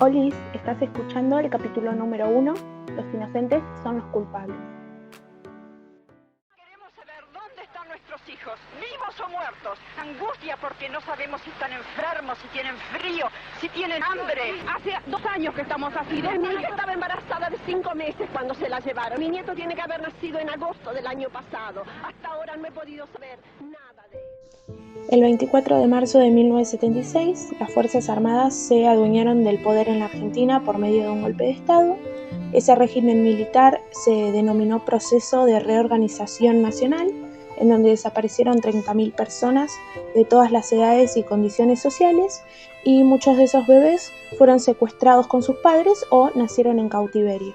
Olis, estás escuchando el capítulo número 1, Los inocentes son los culpables. Queremos saber dónde están nuestros hijos, vivos o muertos. Angustia porque no sabemos si están enfermos, si tienen frío, si tienen hambre. Hace 2 años que estamos así. Mi hija estaba embarazada de 5 meses cuando se la llevaron. Mi nieto tiene que haber nacido en agosto del año pasado. Hasta ahora no he podido saber nada de él. El 24 de marzo de 1976, las Fuerzas Armadas se adueñaron del poder en la Argentina por medio de un golpe de Estado. Ese régimen militar se denominó Proceso de Reorganización Nacional, en donde desaparecieron 30.000 personas de todas las edades y condiciones sociales, y muchos de esos bebés fueron secuestrados con sus padres o nacieron en cautiverio.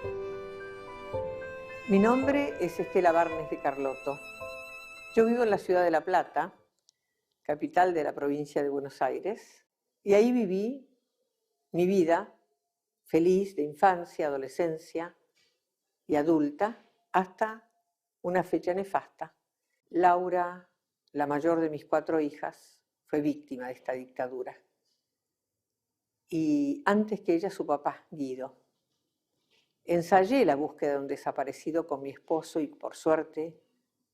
Mi nombre es Estela Barnes de Carlotto. Yo vivo en la ciudad de La Plata, capital de la provincia de Buenos Aires, y ahí viví mi vida feliz de infancia, adolescencia y adulta hasta una fecha nefasta. Laura, la mayor de mis 4 hijas, fue víctima de esta dictadura. Y antes que ella, su papá, Guido. Ensayé la búsqueda de un desaparecido con mi esposo y, por suerte,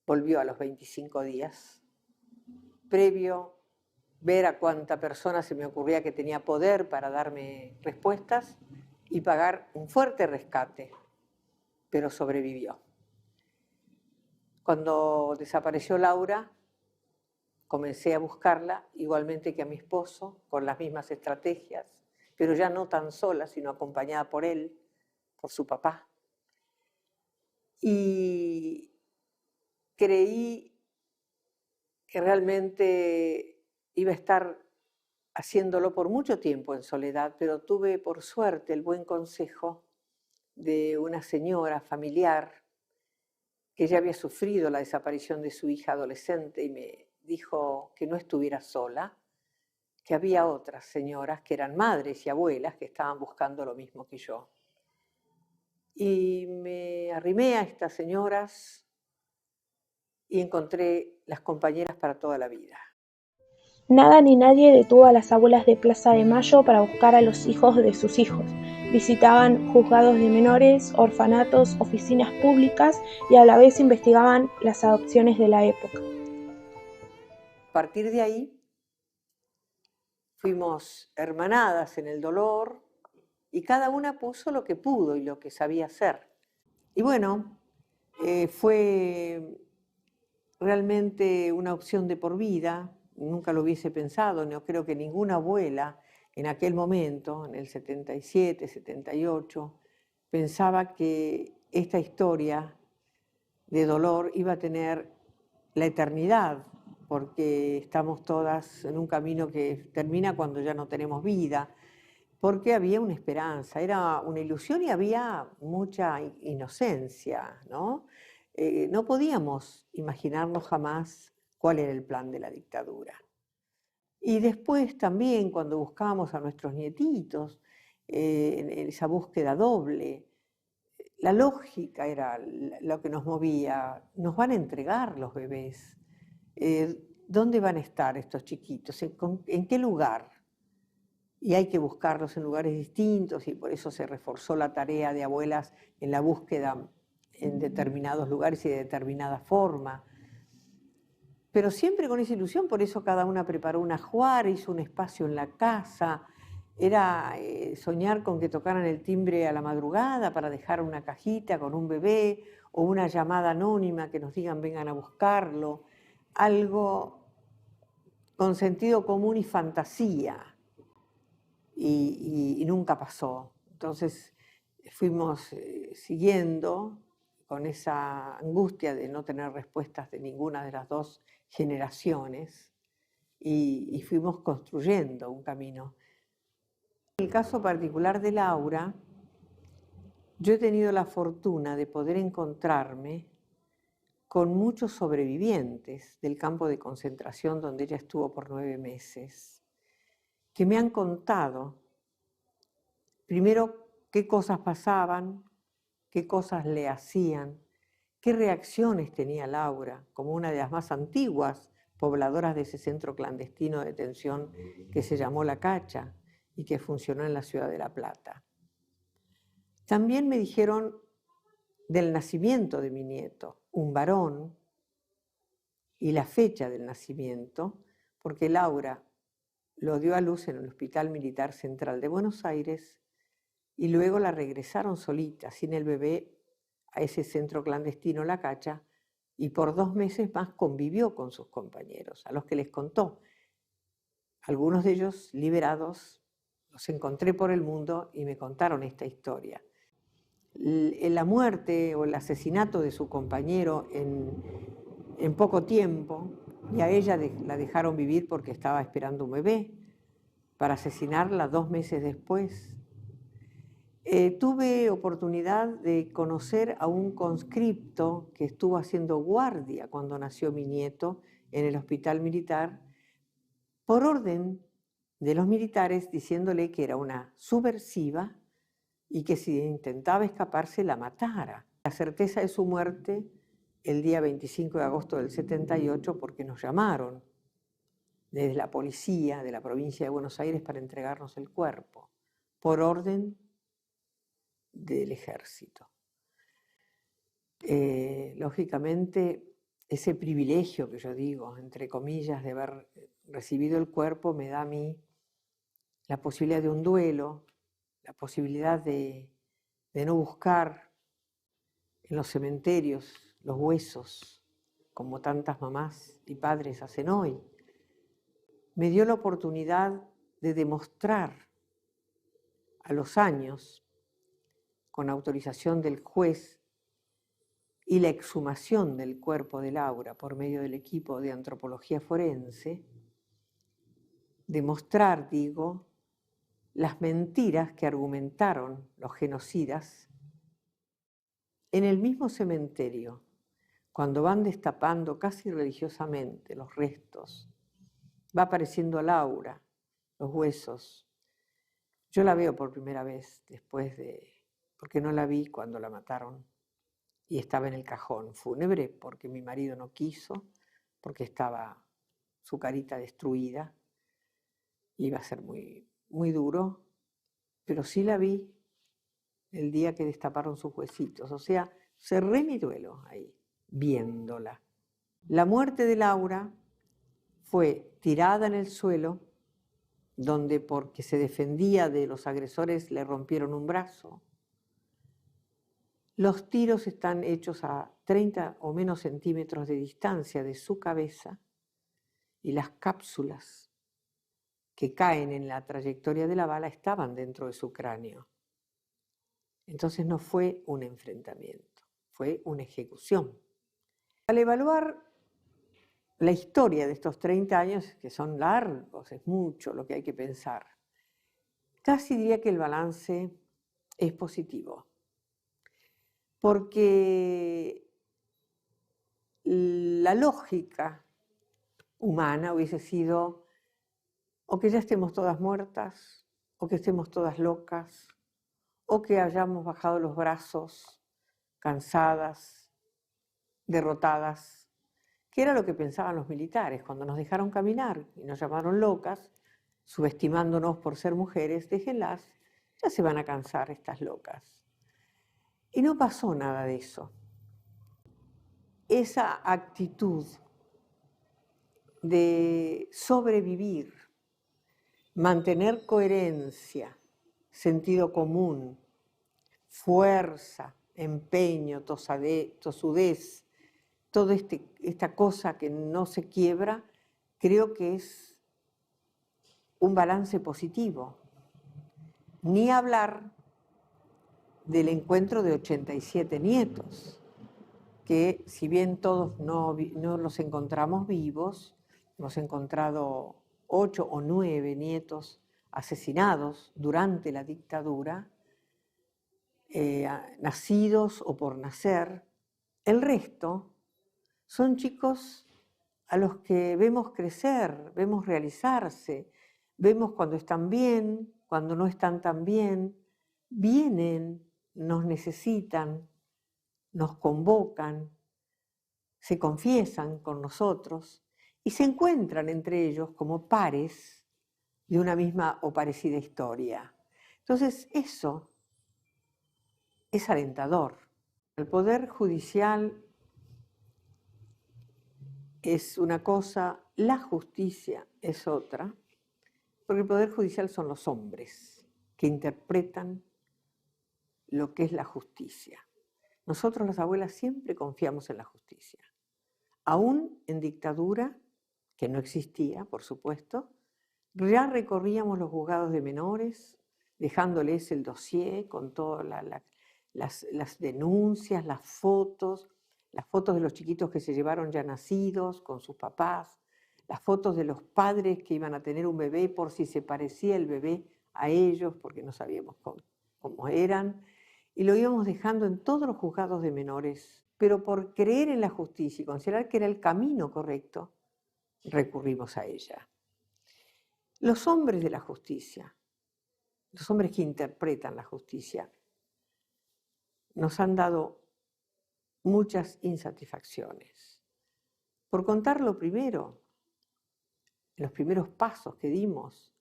volvió a los 25 días. Previo ver a cuánta persona se me ocurría que tenía poder para darme respuestas y pagar un fuerte rescate, pero sobrevivió. Cuando desapareció Laura, comencé a buscarla, igualmente que a mi esposo, con las mismas estrategias, pero ya no tan sola, sino acompañada por él, por su papá. Y creí que realmente iba a estar haciéndolo por mucho tiempo en soledad, pero tuve por suerte el buen consejo de una señora familiar que ya había sufrido la desaparición de su hija adolescente y me dijo que no estuviera sola, que había otras señoras que eran madres y abuelas que estaban buscando lo mismo que yo. Y me arrimé a estas señoras y encontré las compañeras para toda la vida. Nada ni nadie detuvo a las abuelas de Plaza de Mayo para buscar a los hijos de sus hijos. Visitaban juzgados de menores, orfanatos, oficinas públicas y a la vez investigaban las adopciones de la época. A partir de ahí fuimos hermanadas en el dolor y cada una puso lo que pudo y lo que sabía hacer. Y bueno, fue realmente una opción de por vida. Nunca lo hubiese pensado, no creo que ninguna abuela en aquel momento, en el 77, 78, pensaba que esta historia de dolor iba a tener la eternidad, porque estamos todas en un camino que termina cuando ya no tenemos vida, porque había una esperanza, era una ilusión y había mucha inocencia, ¿no? No podíamos imaginarnos jamás cuál era el plan de la dictadura. Y después también cuando buscábamos a nuestros nietitos, en esa búsqueda doble, la lógica era lo que nos movía. Nos van a entregar los bebés. ¿Dónde van a estar estos chiquitos? ¿En qué lugar? Y hay que buscarlos en lugares distintos y por eso se reforzó la tarea de abuelas en la búsqueda en determinados lugares y de determinada forma. Pero siempre con esa ilusión, por eso cada una preparó un ajuar, hizo un espacio en la casa. Era soñar con que tocaran el timbre a la madrugada para dejar una cajita con un bebé o una llamada anónima que nos digan vengan a buscarlo. Algo con sentido común y fantasía. Y nunca pasó. Entonces fuimos siguiendo con esa angustia de no tener respuestas de ninguna de las dos generaciones y fuimos construyendo un camino. En el caso particular de Laura, yo he tenido la fortuna de poder encontrarme con muchos sobrevivientes del campo de concentración donde ella estuvo por 9 meses, que me han contado primero qué cosas pasaban, qué cosas le hacían, qué reacciones tenía Laura, como una de las más antiguas pobladoras de ese centro clandestino de detención que se llamó La Cacha y que funcionó en la ciudad de La Plata. También me dijeron del nacimiento de mi nieto, un varón, y la fecha del nacimiento, porque Laura lo dio a luz en el Hospital Militar Central de Buenos Aires y luego la regresaron solita, sin el bebé, a ese centro clandestino La Cacha, y por 2 meses más convivió con sus compañeros, a los que les contó. Algunos de ellos liberados, los encontré por el mundo y me contaron esta historia. La muerte o el asesinato de su compañero en poco tiempo, y a ella la dejaron vivir porque estaba esperando un bebé, para asesinarla 2 meses después. Tuve oportunidad de conocer a un conscripto que estuvo haciendo guardia cuando nació mi nieto en el hospital militar, por orden de los militares, diciéndole que era una subversiva y que si intentaba escaparse la matara. La certeza de su muerte el día 25 de agosto del 78, porque nos llamaron desde la policía de la provincia de Buenos Aires para entregarnos el cuerpo, por orden del ejército. Lógicamente, ese privilegio que yo digo, entre comillas, de haber recibido el cuerpo, me da a mí la posibilidad de un duelo, la posibilidad de no buscar en los cementerios los huesos, como tantas mamás y padres hacen hoy. Me dio la oportunidad de demostrar a los años, con autorización del juez y la exhumación del cuerpo de Laura por medio del equipo de antropología forense, demostrar, digo, las mentiras que argumentaron los genocidas en el mismo cementerio, cuando van destapando casi religiosamente los restos. Va apareciendo Laura, los huesos. Yo la veo por primera vez porque no la vi cuando la mataron y estaba en el cajón fúnebre porque mi marido no quiso, porque estaba su carita destruida. Iba a ser muy, muy duro, pero sí la vi el día que destaparon sus huesitos. O sea, cerré mi duelo ahí, viéndola. La muerte de Laura fue tirada en el suelo, donde porque se defendía de los agresores le rompieron un brazo. Los tiros están hechos a 30 o menos centímetros de distancia de su cabeza y las cápsulas que caen en la trayectoria de la bala estaban dentro de su cráneo. Entonces no fue un enfrentamiento, fue una ejecución. Al evaluar la historia de estos 30 años, que son largos, es mucho lo que hay que pensar, casi diría que el balance es positivo, porque la lógica humana hubiese sido o que ya estemos todas muertas, o que estemos todas locas, o que hayamos bajado los brazos, cansadas, derrotadas, que era lo que pensaban los militares cuando nos dejaron caminar y nos llamaron locas, subestimándonos por ser mujeres. Déjenlas, ya se van a cansar estas locas. Y no pasó nada de eso. Esa actitud de sobrevivir, mantener coherencia, sentido común, fuerza, empeño, tosudez, toda esta cosa que no se quiebra, creo que es un balance positivo. Ni hablar del encuentro de 87 nietos, que si bien todos no los encontramos vivos, hemos encontrado 8 o 9 nietos asesinados durante la dictadura, nacidos o por nacer. El resto son chicos a los que vemos crecer, vemos realizarse, vemos cuando están bien, cuando no están tan bien, vienen, nos necesitan, nos convocan, se confiesan con nosotros y se encuentran entre ellos como pares de una misma o parecida historia. Entonces, eso es alentador. El Poder Judicial es una cosa, la justicia es otra, porque el Poder Judicial son los hombres que interpretan lo que es la justicia. Nosotros, las abuelas, siempre confiamos en la justicia. Aún en dictadura, que no existía, por supuesto, ya recorríamos los juzgados de menores, dejándoles el dossier con todas las denuncias, las fotos de los chiquitos que se llevaron ya nacidos con sus papás, las fotos de los padres que iban a tener un bebé por si se parecía el bebé a ellos, porque no sabíamos cómo eran, y lo íbamos dejando en todos los juzgados de menores, pero por creer en la justicia y considerar que era el camino correcto, recurrimos a ella. Los hombres de la justicia, los hombres que interpretan la justicia, nos han dado muchas insatisfacciones. Por contar lo primero, los primeros pasos que dimos,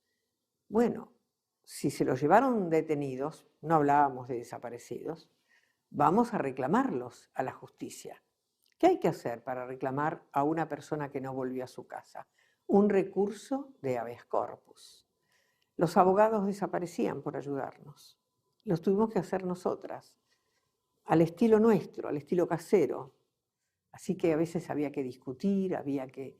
bueno, si se los llevaron detenidos, no hablábamos de desaparecidos, vamos a reclamarlos a la justicia. ¿Qué hay que hacer para reclamar a una persona que no volvió a su casa? Un recurso de habeas corpus. Los abogados desaparecían por ayudarnos. Los tuvimos que hacer nosotras, al estilo nuestro, al estilo casero. Así que a veces había que discutir, había que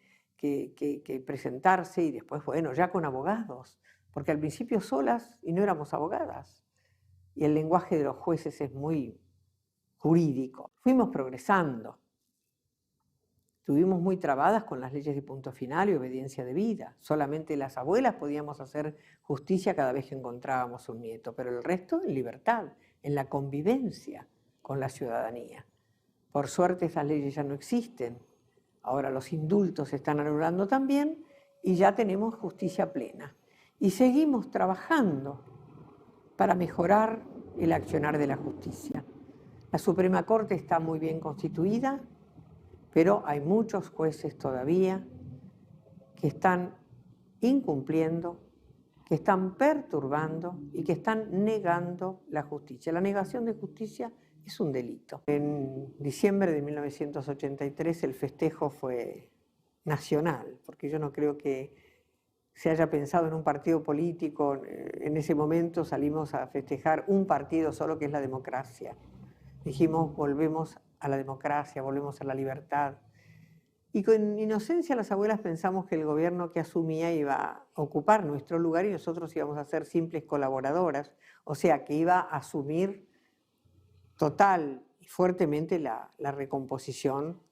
presentarse y después, bueno, ya con abogados, porque al principio solas y no éramos abogadas. Y el lenguaje de los jueces es muy jurídico. Fuimos progresando. Estuvimos muy trabadas con las leyes de punto final y obediencia debida. Solamente las abuelas podíamos hacer justicia cada vez que encontrábamos un nieto, pero el resto en libertad, en la convivencia con la ciudadanía. Por suerte esas leyes ya no existen. Ahora los indultos se están anulando también y ya tenemos justicia plena. Y seguimos trabajando para mejorar el accionar de la justicia. La Suprema Corte está muy bien constituida, pero hay muchos jueces todavía que están incumpliendo, que están perturbando y que están negando la justicia. La negación de justicia es un delito. En diciembre de 1983 el festejo fue nacional, porque yo no creo que se haya pensado en un partido político. En ese momento salimos a festejar un partido solo, que es la democracia. Dijimos, volvemos a la democracia, volvemos a la libertad. Y con inocencia las abuelas pensamos que el gobierno que asumía iba a ocupar nuestro lugar y nosotros íbamos a ser simples colaboradoras, o sea, que iba a asumir total y fuertemente la recomposición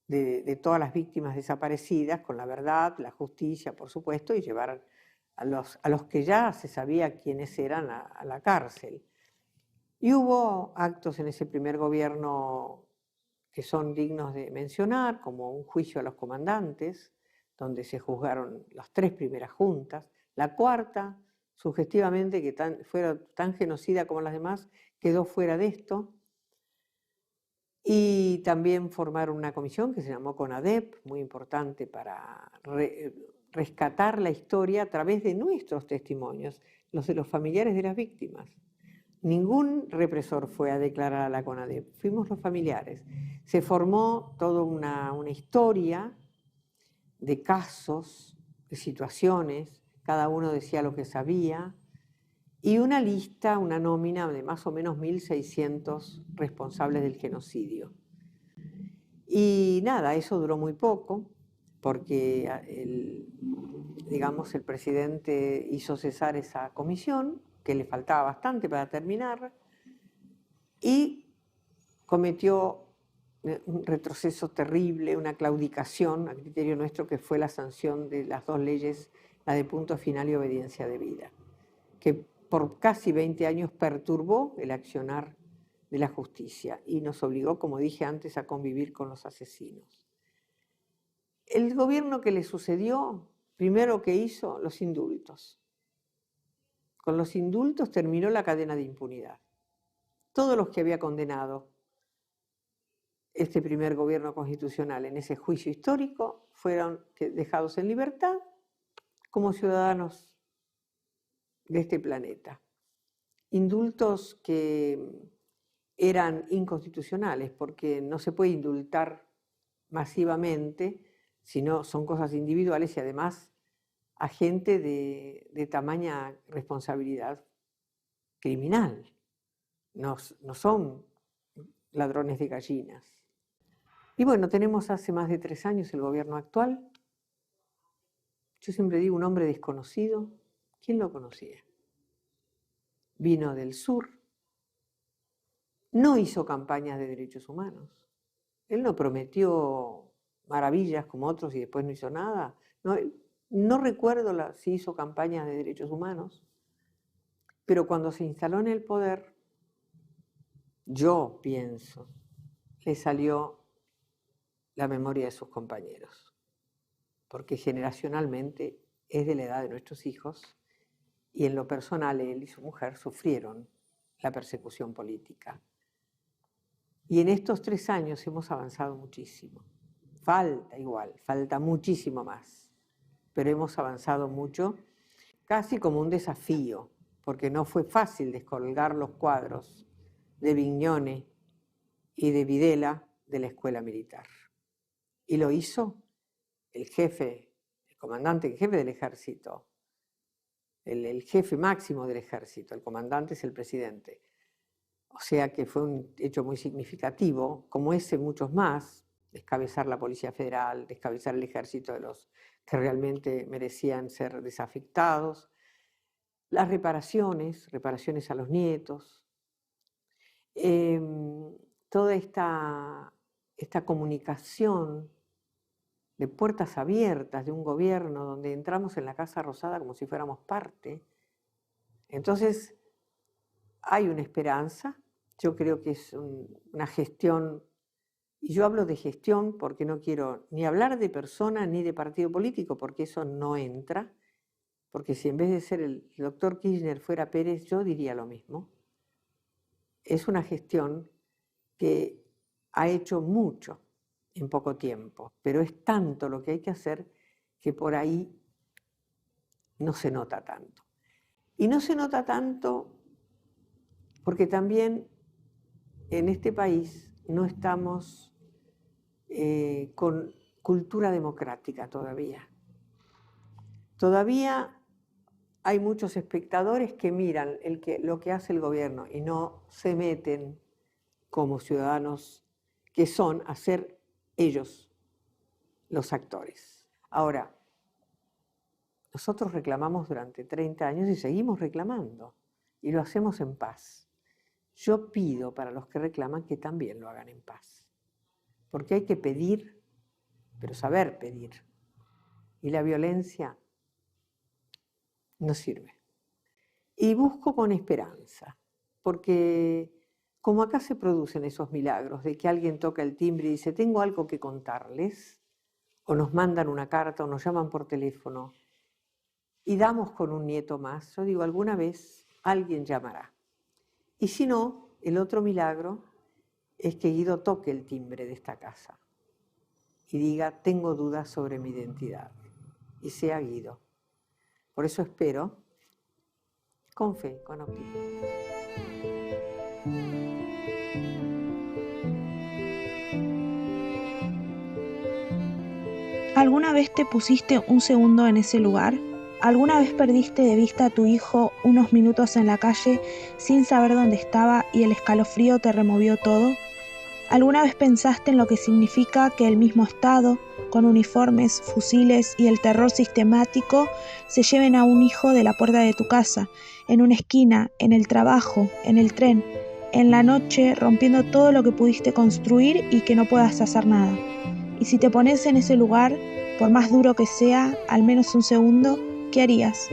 de todas las víctimas desaparecidas, con la verdad, la justicia, por supuesto, y llevar a los que ya se sabía quiénes eran a la cárcel. Y hubo actos en ese primer gobierno que son dignos de mencionar, como un juicio a los comandantes, donde se juzgaron las 3 primeras juntas. La cuarta, sugestivamente, que fuera tan genocida como las demás, quedó fuera de esto. Y también formaron una comisión que se llamó CONADEP, muy importante para rescatar la historia a través de nuestros testimonios, los de los familiares de las víctimas. Ningún represor fue a declarar a la CONADEP, fuimos los familiares. Se formó toda una historia de casos, de situaciones, cada uno decía lo que sabía, y una lista, una nómina de más o menos 1.600 responsables del genocidio. Y nada, eso duró muy poco, porque el presidente hizo cesar esa comisión, que le faltaba bastante para terminar, y cometió un retroceso terrible, una claudicación, a criterio nuestro, que fue la sanción de las 2 leyes, la de punto final y obediencia debida, que por casi 20 años perturbó el accionar de la justicia y nos obligó, como dije antes, a convivir con los asesinos. El gobierno que le sucedió, primero que hizo, los indultos. Con los indultos terminó la cadena de impunidad. Todos los que había condenado este primer gobierno constitucional en ese juicio histórico fueron dejados en libertad como ciudadanos de este planeta. Indultos que eran inconstitucionales, porque no se puede indultar masivamente, sino son cosas individuales y además a gente de tamaña responsabilidad criminal. No son ladrones de gallinas. Y bueno, tenemos hace más de 3 años el gobierno actual. Yo siempre digo un hombre desconocido. ¿Quién lo conocía? Vino del sur. No hizo campañas de derechos humanos. Él no prometió maravillas como otros y después no hizo nada. No recuerdo si hizo campañas de derechos humanos, pero cuando se instaló en el poder, yo pienso, le salió la memoria de sus compañeros, porque generacionalmente es de la edad de nuestros hijos y en lo personal él y su mujer sufrieron la persecución política. Y en estos 3 años hemos avanzado muchísimo. Falta muchísimo más, pero hemos avanzado mucho, casi como un desafío, porque no fue fácil descolgar los cuadros de Vignone y de Videla de la escuela militar. Y lo hizo el jefe, el comandante en jefe del ejército, el jefe máximo del ejército, el comandante es el presidente. O sea que fue un hecho muy significativo, como ese muchos más, descabezar la Policía Federal, descabezar el ejército de los que realmente merecían ser desafectados, las reparaciones a los nietos, toda esta comunicación de puertas abiertas de un gobierno donde entramos en la Casa Rosada como si fuéramos parte. Entonces, hay una esperanza. Yo creo que es una gestión, y yo hablo de gestión porque no quiero ni hablar de persona ni de partido político, porque eso no entra, porque si en vez de ser el doctor Kirchner fuera Pérez, yo diría lo mismo. Es una gestión que ha hecho mucho en poco tiempo, pero es tanto lo que hay que hacer que por ahí no se nota tanto. Y no se nota tanto porque también en este país no estamos con cultura democrática todavía. Todavía hay muchos espectadores que miran lo que hace el gobierno y no se meten como ciudadanos que son a ser ellos los actores. Ahora, nosotros reclamamos durante 30 años y seguimos reclamando y lo hacemos en paz. Yo pido para los que reclaman que también lo hagan en paz, porque hay que pedir, pero saber pedir. Y la violencia no sirve. Y busco con esperanza, porque como acá se producen esos milagros de que alguien toca el timbre y dice, tengo algo que contarles, o nos mandan una carta o nos llaman por teléfono y damos con un nieto más, yo digo, alguna vez alguien llamará. Y si no, el otro milagro es que Guido toque el timbre de esta casa y diga, tengo dudas sobre mi identidad, y sea Guido. Por eso espero, con fe, con optimismo. ¿Alguna vez te pusiste un segundo en ese lugar? ¿Alguna vez perdiste de vista a tu hijo unos minutos en la calle sin saber dónde estaba y el escalofrío te removió todo? ¿Alguna vez pensaste en lo que significa que el mismo Estado, con uniformes, fusiles y el terror sistemático, se lleven a un hijo de la puerta de tu casa, en una esquina, en el trabajo, en el tren, en la noche, rompiendo todo lo que pudiste construir y que no puedas hacer nada? Y si te pones en ese lugar, por más duro que sea, al menos un segundo, ¿qué harías?